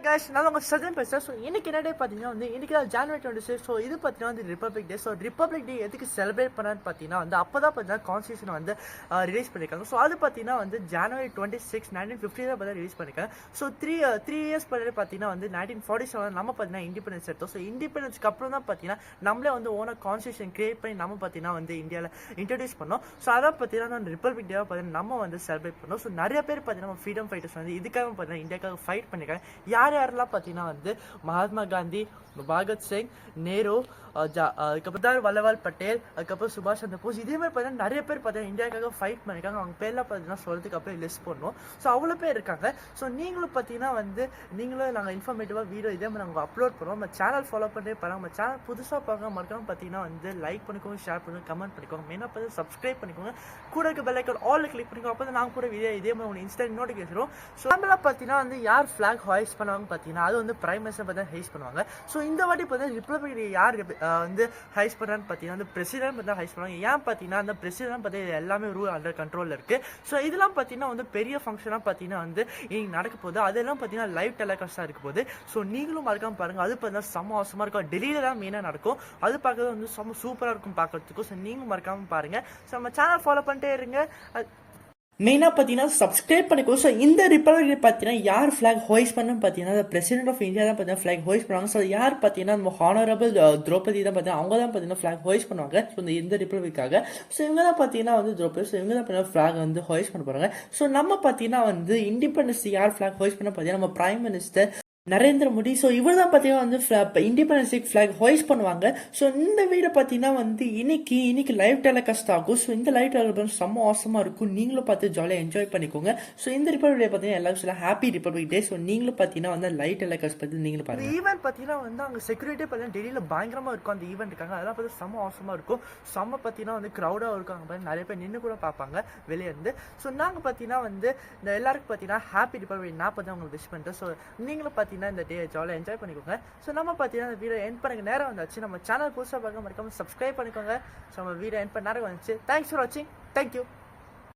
guys, நான் உங்க சஜன் பேசுறேன். ஸோ இன்னைக்கு என்ன டே பார்த்தீங்கன்னா இன்னைக்கு தான் January 26. ஸோ இது பார்த்தீங்கன்னா ரிப்பப்ளிக் டே. ஸோ ரிப்பப்ளிக் டே எதுக்கு செலிப்ரேட் பண்ணான்னு பார்த்தீங்கன்னா அப்பதான் பார்த்தீங்கன்னா கான்ஸ்டியூஷன் ரிலீஸ் பண்ணியிருக்காங்க. ஸோ அது பார்த்தீங்கன்னா January 26, 1950 தான் பார்த்தா ரிலீஸ் பண்ணியிருக்காங்க. ஸோ த்ரீ இயர்ஸ் பண்ணி பார்த்தீங்கன்னா 1947 நம்ம பார்த்தீங்கன்னா இண்டிபெண்டன்ஸ் எடுத்தோம். ஸோ இண்டிபெண்டன்ஸ்க்கு அப்புறம் தான் பார்த்தீங்கன்னா நம்மளே ஓன கான்ஸ்டியூஷன் கிரியேட் பண்ணி நம்ம பார்த்தீங்கன்னா இந்தியாவில் இன்ட்ரடியூஸ் பண்ணோம். ஸோ அதை பார்த்தீங்கன்னா ரிப்பப்ளிக் டேவை பார்த்தீங்கன்னா நம்ம செலிப்ரேட் பண்ணோம். ஸோ நிறைய பேர் பார்த்தீங்கன்னா ஃப்ரீடம் ஃபைட்டர்ஸ் இதுக்காக பார்த்தீங்கன்னா இந்தியாவுக்காக ஃபைட் பண்ணியிருக்காங்க. யார் யாரெல்லாம் பார்த்தீங்கன்னா மகாத்மா காந்தி, பகத் சிங், நேரு, அதுக்கப்புறம் வல்லபால் பட்டேல், அதுக்கப்புறம் சுபாஷ் சந்திர போஸ், இதே மாதிரி பார்த்தீங்கன்னா நிறைய பேர் பார்த்தீங்கன்னா இந்தியாவுக்காக ஃபைட் பண்ணியிருக்காங்க. அவங்க பேர்லாம் பார்த்தீங்கன்னா சொல்றதுக்கு அப்புறம் லிஸ்ட் பண்ணுவோம். ஸோ அவ்வளோ பேர் இருக்காங்க. ஸோ நீங்களும் பார்த்தீங்கன்னா நீங்களும் நாங்கள் இன்ஃபர்மேட்டிவாக வீடியோ இதே மாதிரி நாங்கள் அப்லோட் பண்ணுவோம். நம்ம சேனல் ஃபாலோ பண்ணி பாருங்க. நம்ம சேனல் புதுசாக பார்க்க மறக்காம பார்த்தீங்கன்னா லைக் பண்ணிக்கோங்க, ஷேர் பண்ணுங்க, கமெண்ட் பண்ணிக்கோங்க, மெயினாக பார்த்து சப்ஸ்கிரைப் பண்ணிக்கோங்க. கூட இருக்க பெல் ஐக்கான் ஆல் கிளிக் பண்ணிக்கோங்க. அப்போ நாங்கள் கூட வீடியோ இதே மாதிரி உங்களுக்கு இன்ஸ்டன்ட் நோட்டிஃபிகேஷன் வரும். ஸோ நம்மளாம் பார்த்தீங்கன்னா யார் ஃபிளாக் ஹாய்ஸ் பண்ணுவாங்க பார்த்தீங்கன்னா அது பிரைம் மினிஸ்டர் பார்த்தீங்கன்னா ஹைஸ் பண்ணுவாங்க. ஸோ இந்த வாட்டி பார்த்தீங்கன்னா ரிப்பப்ளிக் டே யார் ஹைஸ் பண்ணுறான்னு பார்த்தீங்கன்னா பிரசிடென்ட் பார்த்தா ஹைஸ் பண்ணுவாங்க. ஏன் பார்த்தீங்கன்னா அந்த பிரசிடென்ட் பார்த்தீங்கன்னா எல்லாமே ரூல் அண்டர் கண்ட்ரோலில் இருக்குது. ஸோ இதெல்லாம் பார்த்தீங்கன்னா பெரிய ஃபங்க்ஷனாக பார்த்தீங்கன்னா இன்னைக்கு நடக்க போகுது. அதெல்லாம் பார்த்தீங்கன்னா லைவ் டெலிகாஸ்டாக இருக்க போகுது. ஸோ நீங்களும் மறக்காம பாருங்கள். அது பார்த்தீங்கன்னா செம்ம அவசரமாக இருக்கும். டெல்லியில் தான் மெயினாக நடக்கும். அது பார்க்கறது செம்ம சூப்பராக இருக்கும் பார்க்கறதுக்கும். ஸோ நீங்களும் மறக்காம பாருங்கள். ஸோ நம்ம சேனல் ஃபாலோ பண்ணிட்டே இருங்க. மெயினாக பார்த்தீங்கன்னா சப்ஸ்கிரைப் பண்ணிக்கோ. ஸோ இந்த ரிப்பப்ளிக் பார்த்தீங்கன்னா யார் ஃபிளாக் ஹோய்ஸ் பண்ணு பார்த்தீங்கன்னா பிரசிடென்ட் ஆஃப் இந்தியா தான் பார்த்தீங்கன்னா ஃபிளாக் ஹோய்ஸ் பண்ணுவாங்க. ஸோ யார் பார்த்தீங்கன்னா நம்ம ஹானரபிள் திரௌபதி தான் பார்த்தீங்கன்னா அவங்க தான் பார்த்தீங்கன்னா ஃபிளாக் ஹோய்ஸ் பண்ணுவாங்க. ஸோ இந்த ரிப்பப்ளிக்காக. ஸோ இவங்க தான் பார்த்தீங்கன்னா திரௌபதி. ஸோ இவங்க தான் பார்த்தீங்கன்னா ஃபிளாக் ஹோய்ஸ் பண்ண போகிறாங்க. ஸோ நம்ம பார்த்தீங்கன்னா இண்டிபெண்டன்ஸ் யார் ஃபிளாக் ஹோய்ஸ் பண்ண பார்த்தீங்கன்னா நம்ம prime minister Narendra Modi. So இவர் தான் பார்த்தீங்கன்னா இண்டிபெண்டன்ஸ் ஃபிளாக் ஹோய்ஸ் பண்ணுவாங்க. ஸோ இந்த வீடை பார்த்தீங்கன்னா இன்னைக்கு லைவ் டெலிகாஸ்ட் ஆகும். ஸோ இந்த லைவ் டெலிகாஸ்ட் செம்ம அவசரமாக இருக்கும். நீங்களும் பார்த்து ஜாலியாக என்ஜாய் பண்ணிக்கோங்க. ஸோ இந்த ரிப்பப்ளிக் டே பார்த்தீங்கன்னா எல்லாரும் சொல்ல ஹாப்பி ரிப்பப்ளிக் டே. ஸோ நீங்களும் பார்த்தீங்கன்னா லைவ் டெலிகாஸ்ட் பற்றி நீங்களும் பாருங்க. ஈவெண்ட் பார்த்தீங்கன்னா அங்கே செக்யூரிட்டி பார்த்தீங்கன்னா டெல்லியில் பயங்கரமாக இருக்கும். அந்த ஈவெண்ட் இருக்காங்க. அதெல்லாம் பார்த்து செம்ம அவசரமாக இருக்கும். செம்ம பார்த்தீங்கன்னா க்ரௌடாக இருக்காங்க. நிறைய பேர் நின்று கூட பார்ப்பாங்க வெளியே இருந்து. ஸோ நாங்கள் பார்த்தீங்கன்னா இந்த எல்லாருக்கும் பார்த்தீங்கன்னா ஹாப்பி ரிப்பப்ளிக் நான் பார்த்து உங்களுக்கு விஷ் பண்ணுறேன். ஸோ நீங்களும் இந்த டே ஜாலியாக என்ஜாய் பண்ணிக்கோங்க. ஸோ நம்ம பார்த்தீங்கன்னா வீடியோ எண்ட் பண்ணுங்க நேரம் வந்தாச்சு. நம்ம சேனல் புதுசாக பார்க்க மறக்காம சப்ஸ்கிரைப் பண்ணிக்கோங்க. ஸோ நம்ம வீடியோ எண்ட் பண்ண நேரம் வந்துச்சு. தேங்க்ஸ் ஃபார் வாட்சிங். தேங்க்யூ.